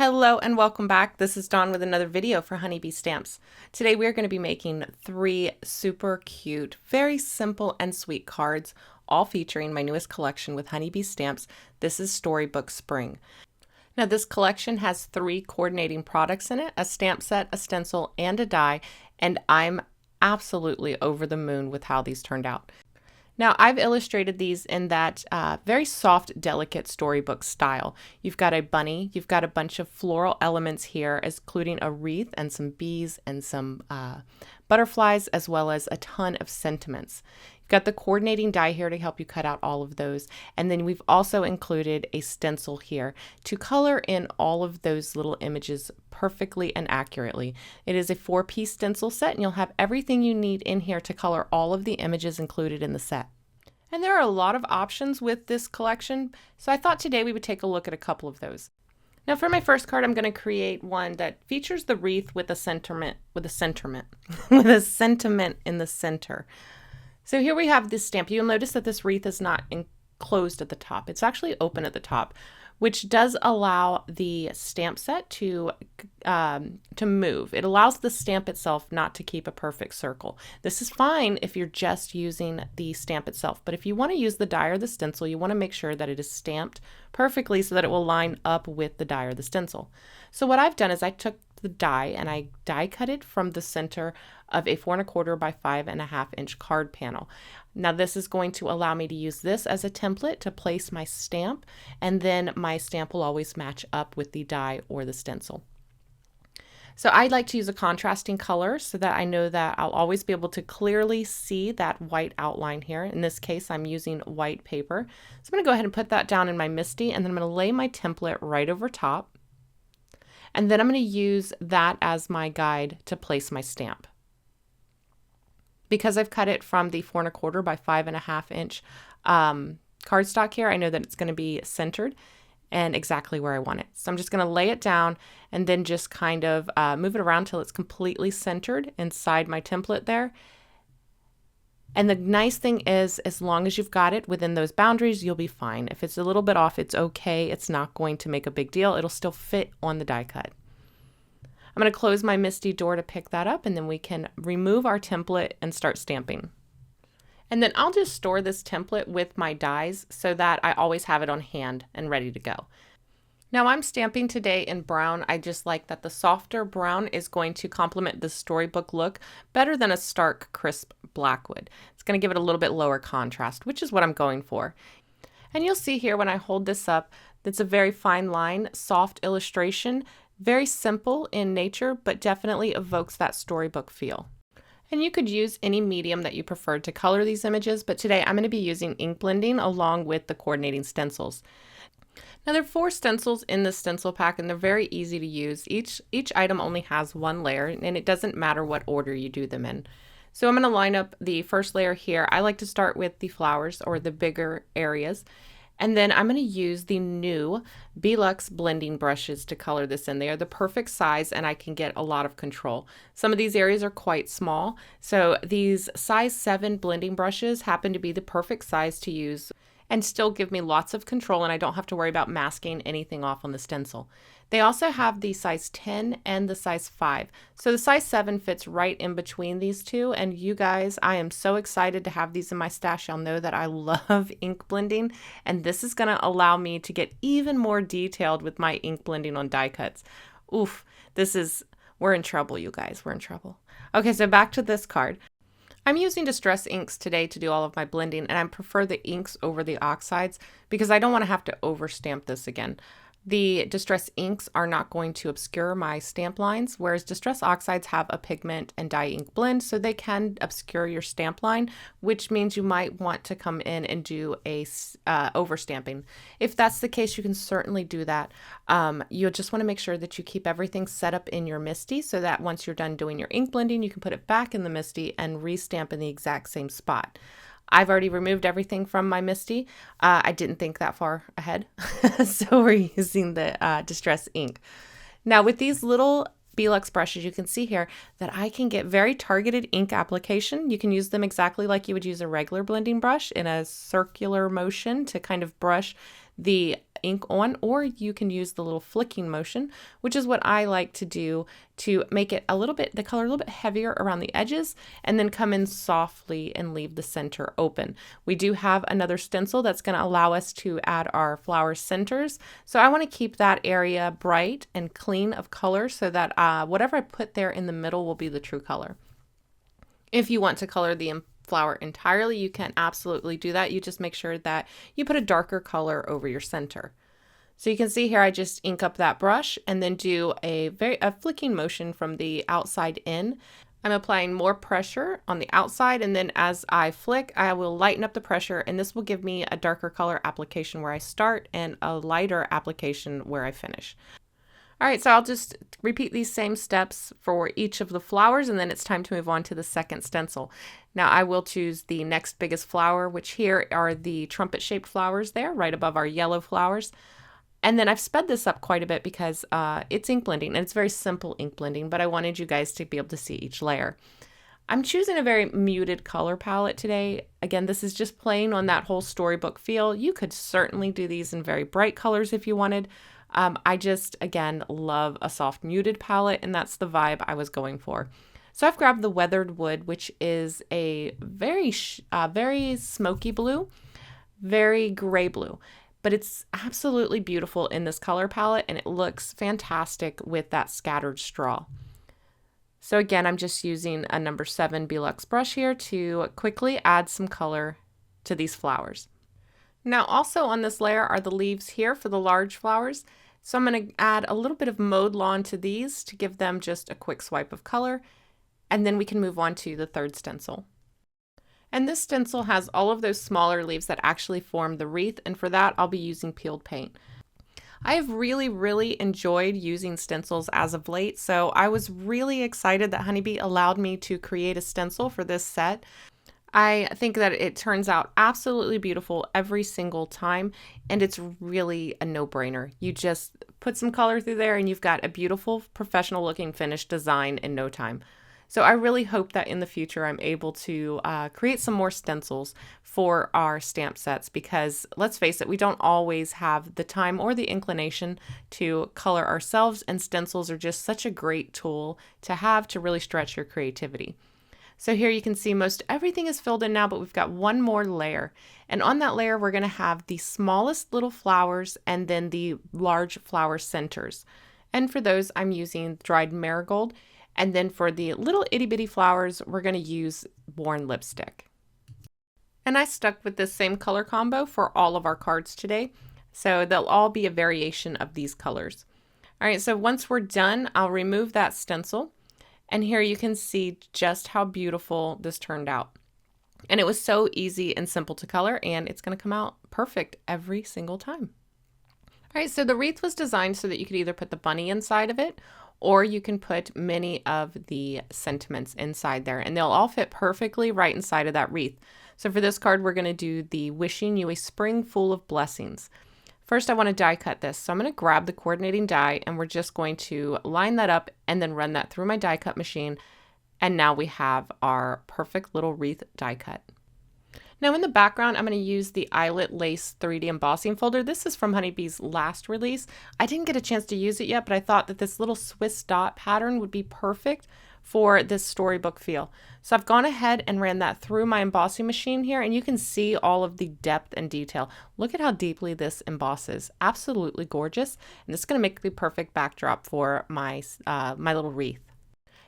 Hello and welcome back. This is Dawn with another video for Honeybee Stamps. Today we are going to be making 3 super cute, very simple and sweet cards, all featuring my newest collection with Honeybee Stamps. This is Storybook Spring. Now this collection has 3 coordinating products in it, a stamp set, a stencil, and a die, and I'm absolutely over the moon with how these turned out. Now, I've illustrated these in that very soft, delicate storybook style. You've got a bunny, you've got a bunch of floral elements here, including a wreath and some bees and some butterflies, as well as a ton of sentiments. You've got the coordinating die here to help you cut out all of those. And then we've also included a stencil here to color in all of those little images perfectly and accurately. It is a 4-piece stencil set, and you'll have everything you need in here to color all of the images included in the set. And there are a lot of options with this collection, so I thought today we would take a look at a couple of those. Now for my first card, I'm going to create one that features the wreath with a sentiment in the center. So here we have this stamp. You'll notice that this wreath is not enclosed at the top. It's actually open at the top, which does allow the stamp set to move. It allows the stamp itself not to keep a perfect circle. This is fine if you're just using the stamp itself, but if you want to use the die or the stencil, you want to make sure that it is stamped perfectly so that it will line up with the die or the stencil. So what I've done is I took the die and I die cut it from the center of a 4 1/4 by 5 1/2 inch card panel. Now this is going to allow me to use this as a template to place my stamp, and then my stamp will always match up with the die or the stencil. So I like to use a contrasting color so that I know that I'll always be able to clearly see that white outline here. In this case, I'm using white paper. So I'm going to go ahead and put that down in my MISC, and then I'm going to lay my template right over top. And then I'm going to use that as my guide to place my stamp. Because I've cut it from the 4 1/4 by 5 1/2 inch cardstock here, I know that it's going to be centered and exactly where I want it. So I'm just going to lay it down and then just kind of move it around till it's completely centered inside my template there. And the nice thing is, as long as you've got it within those boundaries, you'll be fine. If it's a little bit off, it's okay. It's not going to make a big deal. It'll still fit on the die cut. I'm going to close my MISC door to pick that up, and then we can remove our template and start stamping. And then I'll just store this template with my dies so that I always have it on hand and ready to go. Now I'm stamping today in brown. I just like that the softer brown is going to complement the storybook look better than a stark, crisp blackwood. It's going to give it a little bit lower contrast, which is what I'm going for. And you'll see here when I hold this up, it's a very fine line, soft illustration, very simple in nature, but definitely evokes that storybook feel. And you could use any medium that you prefer to color these images, but today I'm going to be using ink blending along with the coordinating stencils. Now there are 4 stencils in this stencil pack, and they're very easy to use. Each item only has 1 layer, and it doesn't matter what order you do them in. So I'm going to line up the first layer here. I like to start with the flowers or the bigger areas. And then I'm going to use the new Belux blending brushes to color this in. They are the perfect size, and I can get a lot of control. Some of these areas are quite small, so these size 7 blending brushes happen to be the perfect size to use and still give me lots of control, and I don't have to worry about masking anything off on the stencil. They also have the size 10 and the size 5. So the size 7 fits right in between these two, and you guys, I am so excited to have these in my stash. Y'all know that I love ink blending, and this is going to allow me to get even more detailed with my ink blending on die cuts. Oof, we're in trouble, you guys, we're in trouble. Okay, so back to this card. I'm using Distress inks today to do all of my blending, and I prefer the inks over the oxides because I don't want to have to overstamp this again. The Distress inks are not going to obscure my stamp lines, whereas Distress oxides have a pigment and dye ink blend, so they can obscure your stamp line, which means you might want to come in and do a overstamping. If that's the case, you can certainly do that. You'll just want to make sure that you keep everything set up in your MISC so that once you're done doing your ink blending, you can put it back in the MISC and restamp in the exact same spot. I've already removed everything from my MISC. I didn't think that far ahead, so we're using the Distress ink. Now with these little Belux brushes, you can see here that I can get very targeted ink application. You can use them exactly like you would use a regular blending brush in a circular motion to kind of brush the ink on, or you can use the little flicking motion, which is what I like to do to make it a little bit, the color a little bit heavier around the edges, and then come in softly and leave the center open. We do have another stencil that's going to allow us to add our flower centers. So I want to keep that area bright and clean of color so that whatever I put there in the middle will be the true color. If you want to color the flower entirely, you can absolutely do that. You just make sure that you put a darker color over your center. So you can see here I just ink up that brush and then do a flicking motion from the outside in. I'm applying more pressure on the outside, and then as I flick, I will lighten up the pressure, and this will give me a darker color application where I start and a lighter application where I finish. All right, so I'll just repeat these same steps for each of the flowers, and then it's time to move on to the second stencil. Now I will choose the next biggest flower, which here are the trumpet-shaped flowers there, right above our yellow flowers. And then I've sped this up quite a bit because it's ink blending, and it's very simple ink blending, but I wanted you guys to be able to see each layer. I'm choosing a very muted color palette today. Again, this is just playing on that whole storybook feel. You could certainly do these in very bright colors if you wanted. I just, again, love a soft muted palette, and that's the vibe I was going for. So I've grabbed the Weathered Wood, which is a very smoky blue, very gray blue, but it's absolutely beautiful in this color palette, and it looks fantastic with that scattered straw. So again, I'm just using a number 7 Beluxe brush here to quickly add some color to these flowers. Now also on this layer are the leaves here for the large flowers. So I'm going to add a little bit of mowed lawn to these to give them just a quick swipe of color, and then we can move on to the third stencil. And this stencil has all of those smaller leaves that actually form the wreath, and for that I'll be using peeled paint. I have really enjoyed using stencils as of late, so I was really excited that Honeybee allowed me to create a stencil for this set. I think that it turns out absolutely beautiful every single time, and it's really a no-brainer. You just put some color through there and you've got a beautiful professional looking finished design in no time. So I really hope that in the future I'm able to create some more stencils for our stamp sets, because let's face it, we don't always have the time or the inclination to color ourselves, and stencils are just such a great tool to have to really stretch your creativity. So here you can see most everything is filled in now, but we've got one more layer. And on that layer, we're going to have the smallest little flowers and then the large flower centers. And for those, I'm using dried marigold. And then for the little itty bitty flowers, we're going to use worn lipstick. And I stuck with this same color combo for all of our cards today. So they'll all be a variation of these colors. All right, so once we're done, I'll remove that stencil. And here you can see just how beautiful this turned out. And it was so easy and simple to color, and it's going to come out perfect every single time. All right, so the wreath was designed so that you could either put the bunny inside of it, or you can put many of the sentiments inside there, and they'll all fit perfectly right inside of that wreath. So for this card, we're going to do the Wishing You a Spring Full of Blessings. First, I want to die cut this. So I'm going to grab the coordinating die, and we're just going to line that up and then run that through my die cut machine. And now we have our perfect little wreath die cut. Now in the background, I'm going to use the Eyelet Lace 3D embossing folder. This is from Honeybee's last release. I didn't get a chance to use it yet, but I thought that this little Swiss dot pattern would be perfect for this storybook feel. So I've gone ahead and ran that through my embossing machine here, and you can see all of the depth and detail. Look at how deeply this embosses. Absolutely gorgeous. And this is going to make the perfect backdrop for my, my little wreath.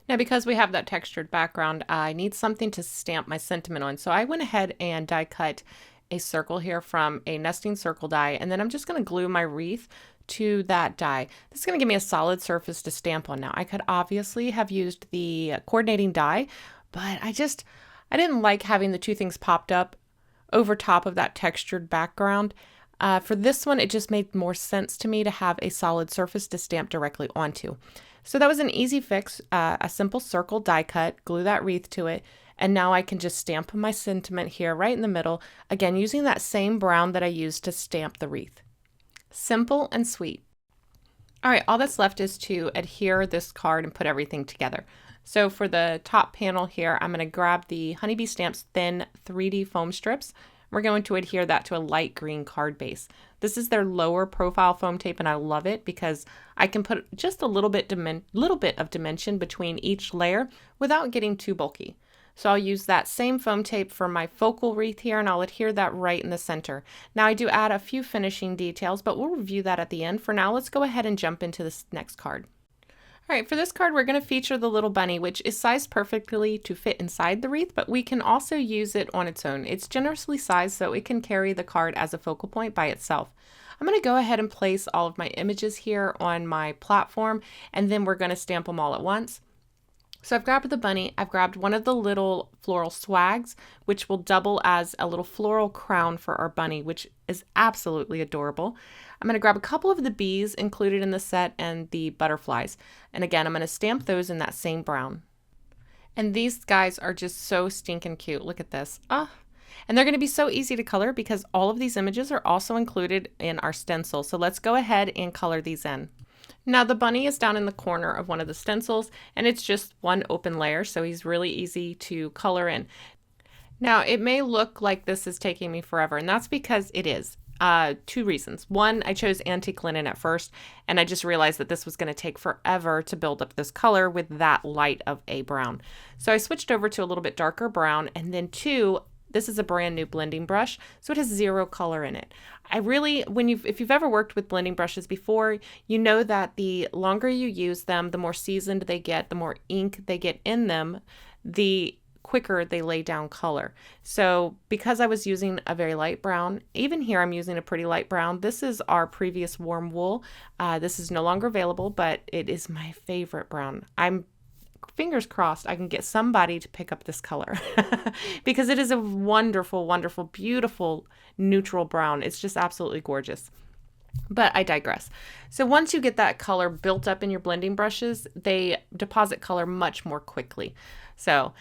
Now, because we have that textured background, I need something to stamp my sentiment on. So I went ahead and die cut a circle here from a nesting circle die, and then I'm just going to glue my wreath to that die. This is going to give me a solid surface to stamp on. Now, I could obviously have used the coordinating die, but I didn't like having the two things popped up over top of that textured background. For this one, it just made more sense to me to have a solid surface to stamp directly onto. So that was an easy fix, a simple circle die cut, glue that wreath to it, and now I can just stamp my sentiment here right in the middle, again using that same brown that I used to stamp the wreath. Simple and sweet. All right, all that's left is to adhere this card and put everything together. So for the top panel here, I'm going to grab the Honeybee Stamps Thin 3D foam strips, We're going to adhere that to a light green card base. This is their lower profile foam tape, and I love it because I can put just a little bit of dimension between each layer without getting too bulky. So I'll use that same foam tape for my focal wreath here, and I'll adhere that right in the center. Now I do add a few finishing details, but we'll review that at the end. For now, let's go ahead and jump into this next card. All right, for this card, we're going to feature the little bunny, which is sized perfectly to fit inside the wreath, but we can also use it on its own. It's generously sized so it can carry the card as a focal point by itself. I'm going to go ahead and place all of my images here on my platform, and then we're going to stamp them all at once. So I've grabbed the bunny, I've grabbed one of the little floral swags, which will double as a little floral crown for our bunny, which is absolutely adorable. I'm going to grab a couple of the bees included in the set and the butterflies. And again, I'm going to stamp those in that same brown. And these guys are just so stinking cute. Look at this. Ah. And they're going to be so easy to color because all of these images are also included in our stencil. So let's go ahead and color these in. Now the bunny is down in the corner of one of the stencils, and it's just one open layer, so he's really easy to color in. Now it may look like this is taking me forever, and that's because it is. Two reasons. One, I chose antique linen at first, and I just realized that this was going to take forever to build up this color with that light of a brown. So I switched over to a little bit darker brown, and then two, this is a brand new blending brush, so it has zero color in it. If you've ever worked with blending brushes before, you know that the longer you use them, the more seasoned they get, the more ink they get in them, the quicker they lay down color. So because I was using a very light brown, even here I'm using a pretty light brown. This is our previous warm wool. This is no longer available, but it is my favorite brown. I'm fingers crossed I can get somebody to pick up this color because it is a wonderful, wonderful, beautiful neutral brown. It's just absolutely gorgeous. But I digress. So once you get that color built up in your blending brushes, they deposit color much more quickly. So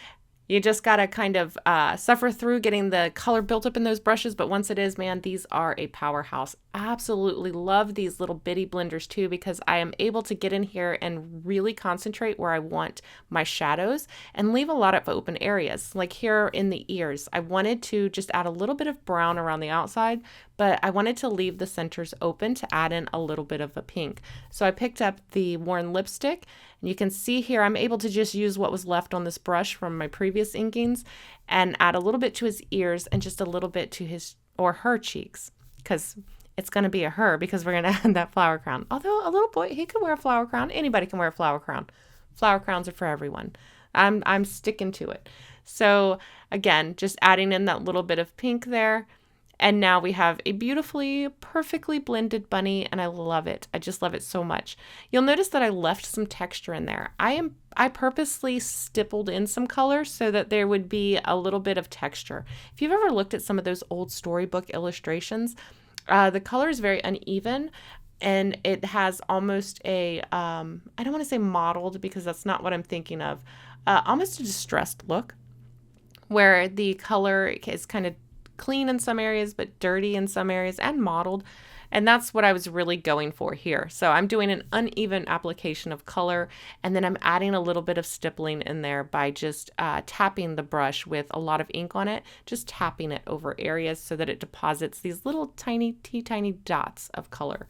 you just got to kind of suffer through getting the color built up in those brushes. But once it is, man, these are a powerhouse. Absolutely love these little bitty blenders too, because I am able to get in here and really concentrate where I want my shadows and leave a lot of open areas. Like here in the ears, I wanted to just add a little bit of brown around the outside, but I wanted to leave the centers open to add in a little bit of a pink. So I picked up the worn lipstick, and you can see here I'm able to just use what was left on this brush from my previous inkings and add a little bit to his ears and just a little bit to his or her cheeks, because it's going to be a her because we're going to add that flower crown. Although a little boy, he could wear a flower crown. Anybody can wear a flower crown. Flower crowns are for everyone. I'm sticking to it. So again, just adding in that little bit of pink there. And now we have a beautifully, perfectly blended bunny, and I love it. I just love it so much. You'll notice that I left some texture in there. I purposely stippled in some color so that there would be a little bit of texture. If you've ever looked at some of those old storybook illustrations, the color is very uneven, and it has almost a, I don't want to say mottled because that's not what I'm thinking of, almost a distressed look, where the color is kind of clean in some areas, but dirty in some areas and mottled. And that's what I was really going for here. So I'm doing an uneven application of color, and then I'm adding a little bit of stippling in there by just tapping the brush with a lot of ink on it, just tapping it over areas so that it deposits these little tiny, teeny dots of color.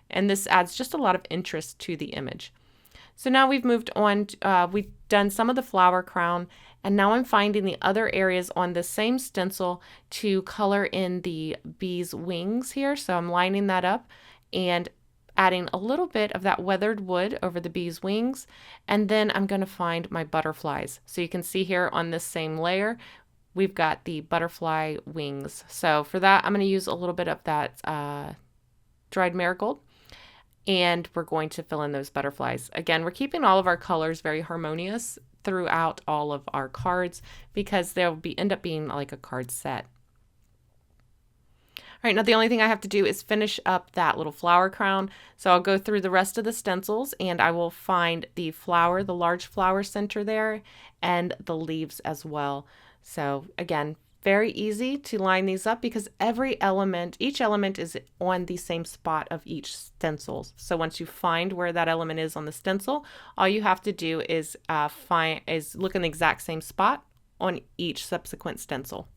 And this adds just a lot of interest to the image. So now we've moved on, we've done some of the flower crown, and now I'm finding the other areas on the same stencil to color in the bee's wings here. So I'm lining that up and adding a little bit of that weathered wood over the bee's wings. And then I'm going to find my butterflies. So you can see here on this same layer, we've got the butterfly wings. So for that, I'm going to use a little bit of that dried marigold. And we're going to fill in those butterflies. Again, we're keeping all of our colors very harmonious throughout all of our cards because they'll end up being like a card set. All right, now the only thing I have to do is finish up that little flower crown. So I'll go through the rest of the stencils and I will find the flower, the large flower center there, and the leaves as well. So again, very easy to line these up because each element is on the same spot of each stencil. So once you find where that element is on the stencil, all you have to do is look in the exact same spot on each subsequent stencil.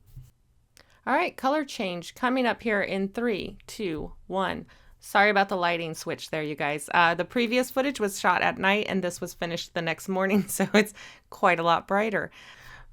All right, color change coming up here in 3, 2, 1. Sorry about the lighting switch there, you guys. The previous footage was shot at night and this was finished the next morning, so it's quite a lot brighter.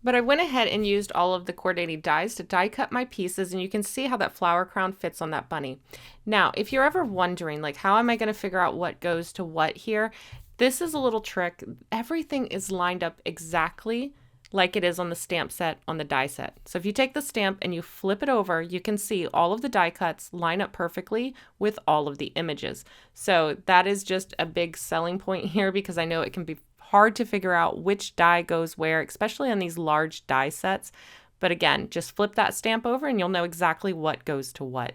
But I went ahead and used all of the coordinating dies to die cut my pieces, and you can see how that flower crown fits on that bunny. Now, if you're ever wondering, like, how am I going to figure out what goes to what here? This is a little trick. Everything is lined up exactly like it is on the stamp set on the die set. So if you take the stamp and you flip it over, you can see all of the die cuts line up perfectly with all of the images. So that is just a big selling point here, because I know it can be hard to figure out which die goes where, especially on these large die sets. But again, just flip that stamp over and you'll know exactly what goes to what.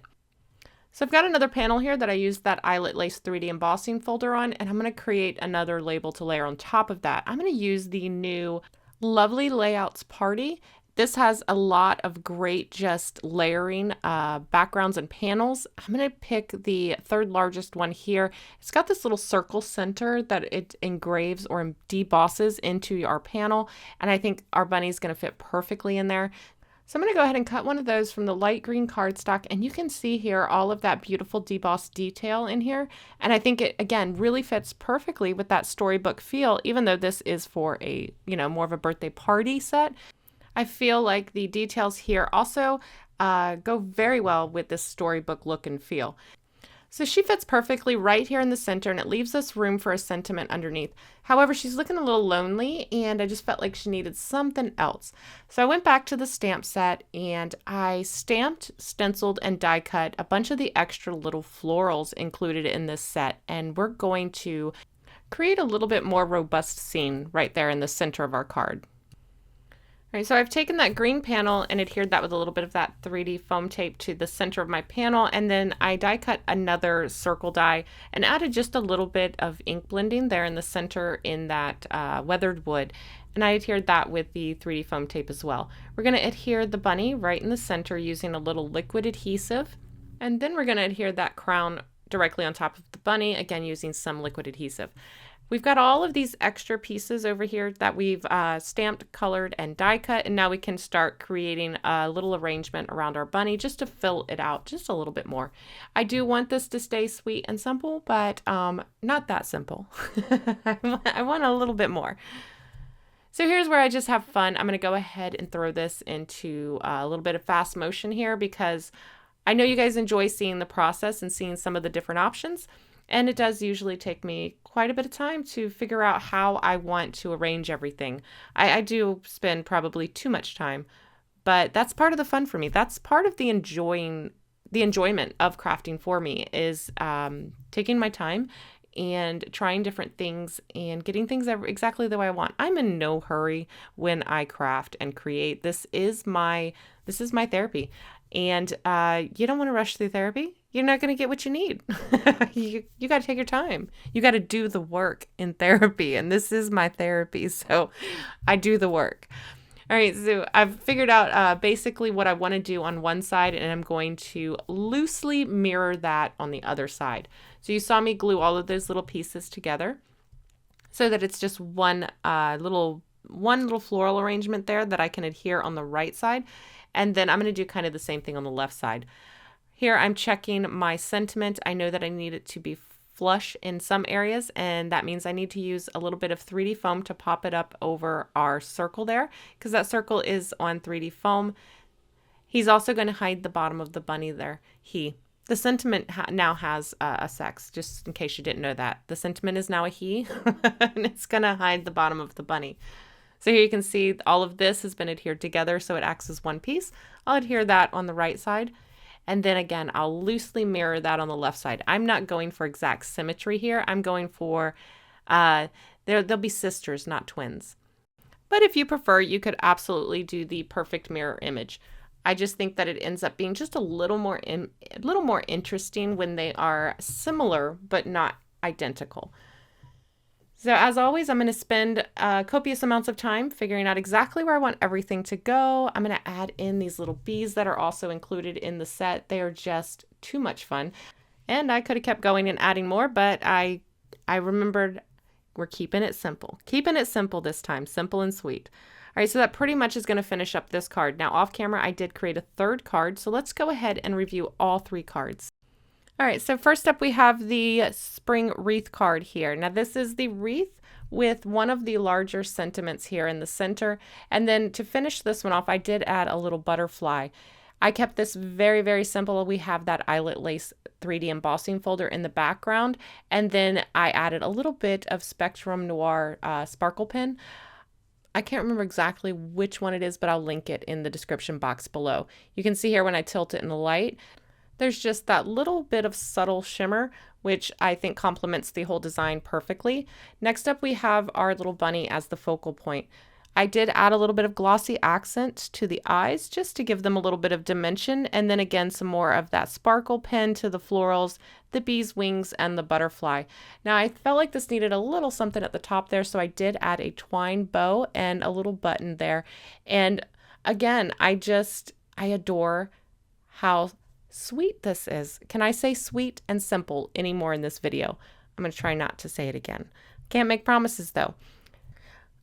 So I've got another panel here that I used that eyelet lace 3D embossing folder on, and I'm going to create another label to layer on top of that. I'm going to use the new Lovely Layouts Party. This has a lot of great just layering backgrounds and panels. I'm going to pick the third largest one here. It's got this little circle center that it engraves or debosses into our panel, and I think our bunny is going to fit perfectly in there. So I'm going to go ahead and cut one of those from the light green cardstock, and you can see here all of that beautiful debossed detail in here. And I think it, again, really fits perfectly with that storybook feel, even though this is for a, more of a birthday party set. I feel like the details here also go very well with this storybook look and feel. So she fits perfectly right here in the center, and it leaves us room for a sentiment underneath. However, she's looking a little lonely, and I just felt like she needed something else. So I went back to the stamp set and I stamped, stenciled, and die cut a bunch of the extra little florals included in this set, and we're going to create a little bit more robust scene right there in the center of our card. All right, so I've taken that green panel and adhered that with a little bit of that 3D foam tape to the center of my panel, and then I die cut another circle die and added just a little bit of ink blending there in the center in that weathered wood, and I adhered that with the 3D foam tape as well. We're going to adhere the bunny right in the center using a little liquid adhesive, and then we're going to adhere that crown directly on top of the bunny, again using some liquid adhesive. We've got all of these extra pieces over here that we've stamped, colored, and die cut, and now we can start creating a little arrangement around our bunny just to fill it out just a little bit more. I do want this to stay sweet and simple, but not that simple. I want a little bit more. So here's where I just have fun. I'm going to go ahead and throw this into a little bit of fast motion here, because I know you guys enjoy seeing the process and seeing some of the different options. And it does usually take me quite a bit of time to figure out how I want to arrange everything. I do spend probably too much time, but that's part of the fun for me. That's part of the enjoyment of crafting for me, is taking my time and trying different things and getting things exactly the way I want. I'm in no hurry when I craft and create. This is my therapy. And you don't want to rush through therapy. You're not going to get what you need. You got to take your time. You got to do the work in therapy. And this is my therapy, so I do the work. All right, so I've figured out basically what I want to do on one side, and I'm going to loosely mirror that on the other side. So you saw me glue all of those little pieces together so that it's just one little floral arrangement there that I can adhere on the right side. And then I'm going to do kind of the same thing on the left side. Here I'm checking my sentiment. I know that I need it to be flush in some areas, and that means I need to use a little bit of 3D foam to pop it up over our circle there, because that circle is on 3D foam. He's also going to hide the bottom of the bunny there. The sentiment now has a sex, just in case you didn't know that. The sentiment is now a he, and it's going to hide the bottom of the bunny. So here you can see all of this has been adhered together so it acts as one piece. I'll adhere that on the right side. And then again, I'll loosely mirror that on the left side. I'm not going for exact symmetry here. I'm going for, they'll be sisters, not twins. But if you prefer, you could absolutely do the perfect mirror image. I just think that it ends up being just a little more interesting when they are similar but not identical. So as always, I'm going to spend copious amounts of time figuring out exactly where I want everything to go. I'm going to add in these little bees that are also included in the set. They are just too much fun. And I could have kept going and adding more, but I remembered we're keeping it simple. Keeping it simple this time, simple and sweet. right, so that pretty much is going to finish up this card. Now off camera, I did create a third card, so let's go ahead and review all 3 cards. All right, so first up we have the spring wreath card here. Now this is the wreath with one of the larger sentiments here in the center. And then to finish this one off, I did add a little butterfly. I kept this very, very simple. We have that eyelet lace 3D embossing folder in the background. And then I added a little bit of Spectrum Noir sparkle pen. I can't remember exactly which one it is, but I'll link it in the description box below. You can see here when I tilt it in the light, there's just that little bit of subtle shimmer, which I think complements the whole design perfectly. Next up, we have our little bunny as the focal point. I did add a little bit of glossy accent to the eyes just to give them a little bit of dimension. And then again, some more of that sparkle pen to the florals, the bee's wings, and the butterfly. Now I felt like this needed a little something at the top there, so I did add a twine bow and a little button there. And again, I adore how sweet this is. Can I say sweet and simple anymore in this video? I'm going to try not to say it again. Can't make promises though.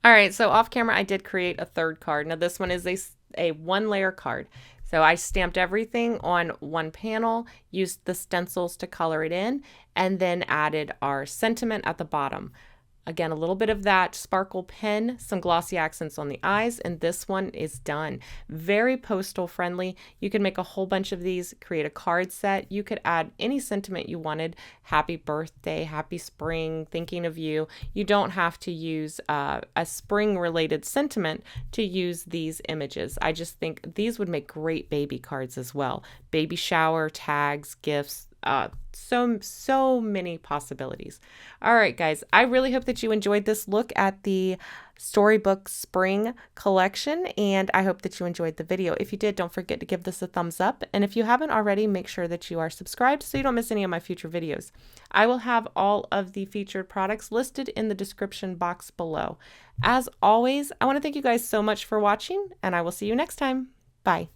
All right, so off camera, I did create a third card. Now this one is a 1-layer card. So I stamped everything on one panel, used the stencils to color it in, and then added our sentiment at the bottom. Again, a little bit of that sparkle pen, some glossy accents on the eyes, and this one is done. Very postal friendly. You can make a whole bunch of these, create a card set. You could add any sentiment you wanted. Happy birthday, happy spring, thinking of you. You don't have to use a spring related sentiment to use these images. I just think these would make great baby cards as well. Baby shower, tags, gifts, so many possibilities. All right, guys, I really hope that you enjoyed this look at the Storybook Spring collection, and I hope that you enjoyed the video. If you did, don't forget to give this a thumbs up, and if you haven't already, make sure that you are subscribed so you don't miss any of my future videos. I will have all of the featured products listed in the description box below. As always, I want to thank you guys so much for watching, and I will see you next time. Bye.